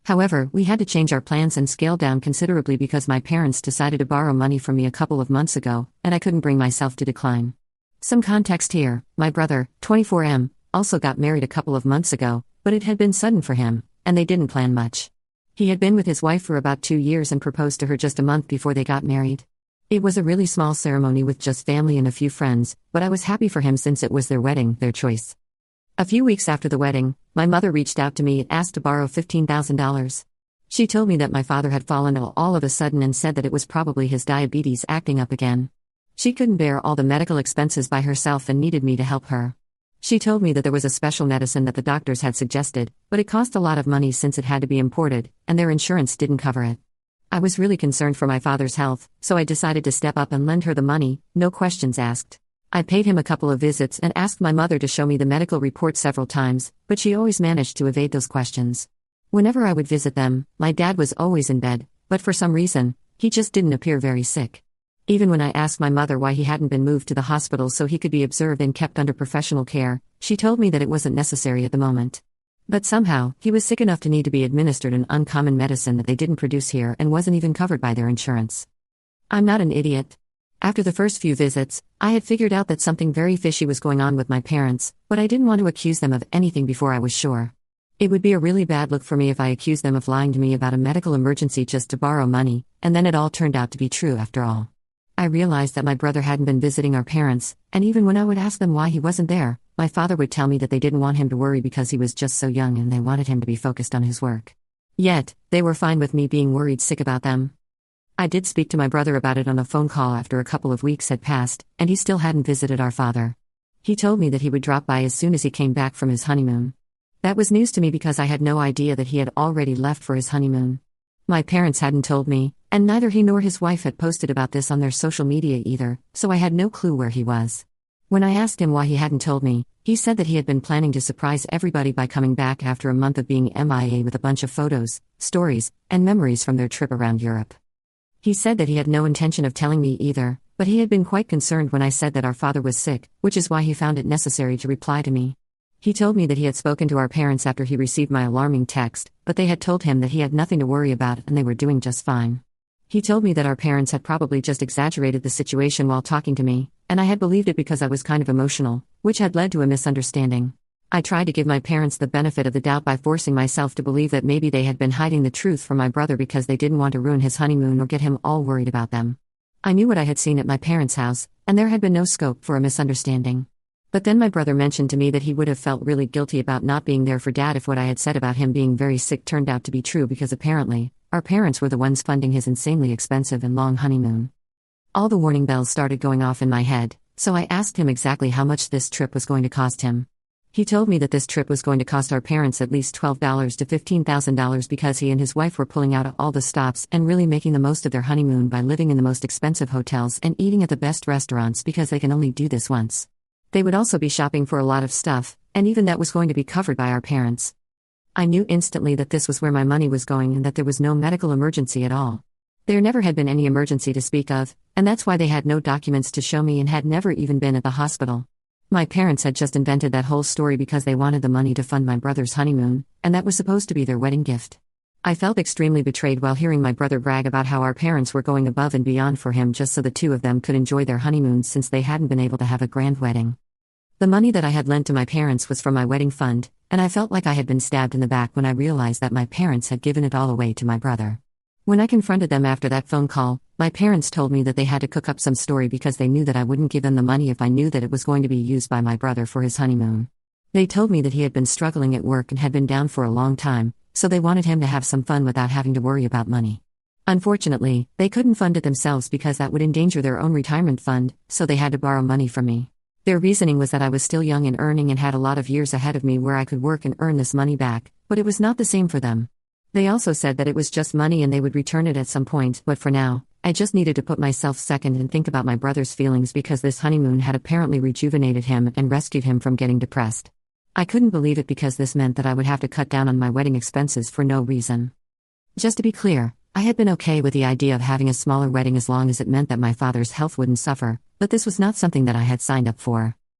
However, we had to change our plans and scale down considerably because my parents decided to borrow money from me a couple of months ago, and I couldn't bring myself to decline. Some context here: my brother, 24M, also got married a couple of months ago, but it had been sudden for him, and they didn't plan much. He had been with his wife for about 2 years and proposed to her just a month before they got married. It was a really small ceremony with just family and a few friends, but I was happy for him since it was their wedding, their choice. A few weeks after the wedding, my mother reached out to me and asked to borrow $15,000. She told me that my father had fallen ill all of a sudden and said that it was probably his diabetes acting up again. She couldn't bear all the medical expenses by herself and needed me to help her. She told me that there was a special medicine that the doctors had suggested, but it cost a lot of money since it had to be imported, and their insurance didn't cover it. I was really concerned for my father's health, so I decided to step up and lend her the money, no questions asked. I paid him a couple of visits and asked my mother to show me the medical report several times, but she always managed to evade those questions. Whenever I would visit them, my dad was always in bed, but for some reason, he just didn't appear very sick. Even when I asked my mother why he hadn't been moved to the hospital so he could be observed and kept under professional care, she told me that it wasn't necessary at the moment. But somehow, he was sick enough to need to be administered an uncommon medicine that they didn't produce here and wasn't even covered by their insurance. I'm not an idiot. After the first few visits, I had figured out that something very fishy was going on with my parents, but I didn't want to accuse them of anything before I was sure. It would be a really bad look for me if I accused them of lying to me about a medical emergency just to borrow money, and then it all turned out to be true after all. I realized that my brother hadn't been visiting our parents, and even when I would ask them why he wasn't there, my father would tell me that they didn't want him to worry because he was just so young and they wanted him to be focused on his work. Yet, they were fine with me being worried sick about them. I did speak to my brother about it on a phone call after a couple of weeks had passed, and he still hadn't visited our father. He told me that he would drop by as soon as he came back from his honeymoon. That was news to me because I had no idea that he had already left for his honeymoon. My parents hadn't told me, and neither he nor his wife had posted about this on their social media either, so I had no clue where he was. When I asked him why he hadn't told me, he said that he had been planning to surprise everybody by coming back after a month of being MIA with a bunch of photos, stories, and memories from their trip around Europe. He said that he had no intention of telling me either, but he had been quite concerned when I said that our father was sick, which is why he found it necessary to reply to me. He told me that he had spoken to our parents after he received my alarming text, but they had told him that he had nothing to worry about and they were doing just fine. He told me that our parents had probably just exaggerated the situation while talking to me, and I had believed it because I was kind of emotional, which had led to a misunderstanding. I tried to give my parents the benefit of the doubt by forcing myself to believe that maybe they had been hiding the truth from my brother because they didn't want to ruin his honeymoon or get him all worried about them. I knew what I had seen at my parents' house, and there had been no scope for a misunderstanding. But then my brother mentioned to me that he would have felt really guilty about not being there for Dad if what I had said about him being very sick turned out to be true because apparently, our parents were the ones funding his insanely expensive and long honeymoon. All the warning bells started going off in my head, so I asked him exactly how much this trip was going to cost him. He told me that this trip was going to cost our parents at least $12,000 to $15,000 because he and his wife were pulling out all the stops and really making the most of their honeymoon by living in the most expensive hotels and eating at the best restaurants because they can only do this once. They would also be shopping for a lot of stuff, and even that was going to be covered by our parents. I knew instantly that this was where my money was going and that there was no medical emergency at all. There never had been any emergency to speak of, and that's why they had no documents to show me and had never even been at the hospital. My parents had just invented that whole story because they wanted the money to fund my brother's honeymoon, and that was supposed to be their wedding gift. I felt extremely betrayed while hearing my brother brag about how our parents were going above and beyond for him just so the two of them could enjoy their honeymoon since they hadn't been able to have a grand wedding. The money that I had lent to my parents was from my wedding fund, and I felt like I had been stabbed in the back when I realized that my parents had given it all away to my brother. When I confronted them after that phone call, my parents told me that they had to cook up some story because they knew that I wouldn't give them the money if I knew that it was going to be used by my brother for his honeymoon. They told me that he had been struggling at work and had been down for a long time, so they wanted him to have some fun without having to worry about money. Unfortunately, they couldn't fund it themselves because that would endanger their own retirement fund, so they had to borrow money from me. Their reasoning was that I was still young and earning and had a lot of years ahead of me where I could work and earn this money back, but it was not the same for them. They also said that it was just money and they would return it at some point, but for now, I just needed to put myself second and think about my brother's feelings because this honeymoon had apparently rejuvenated him and rescued him from getting depressed. I couldn't believe it because this meant that I would have to cut down on my wedding expenses for no reason. Just to be clear, I had been okay with the idea of having a smaller wedding as long as it meant that my father's health wouldn't suffer, but this was not something that I had signed up for.